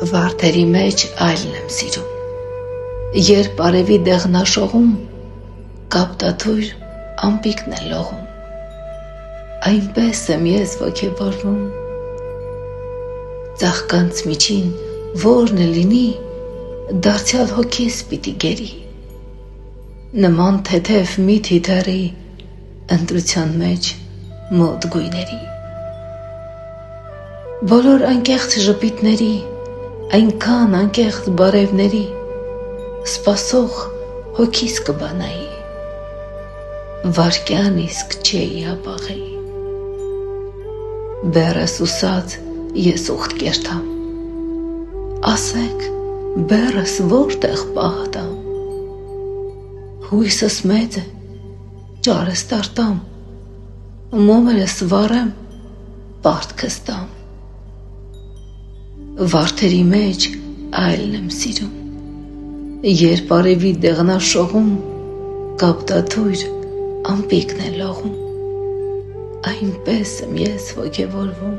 Վարդերի մեջ այլն եմ սիրում, երբ արևի դեղնաշողում կապտաթույր ամպիկն է լողում, այնպես եմ ես ոգևորվում, ծաղկանց միջին որն է լինի, դարձյալ հոգիս պիտի գերի, նման թեթև մի թիթեռի ընտրության մեջ մոտ գույների, բոլոր անկեղծ ժպիտների, այնքան անկեղծ բարևների, սպասող հոգիս կբանայի, վարկյան իսկ չէի հապաղեի, բեռս ուսած ես ուխտ կերտամ, ասեք բեռս որտեղ պահտամ, հույսս մեծ է, ճարս տարտամ, մոմերս վարեմ, պարտքս տամ, վարդերի մեջ այլն եմ սիրում, երբ արևի դեղնաշողում կապտաթույր ամպիկն է լողում, այնպես եմ ես ոգևորվում,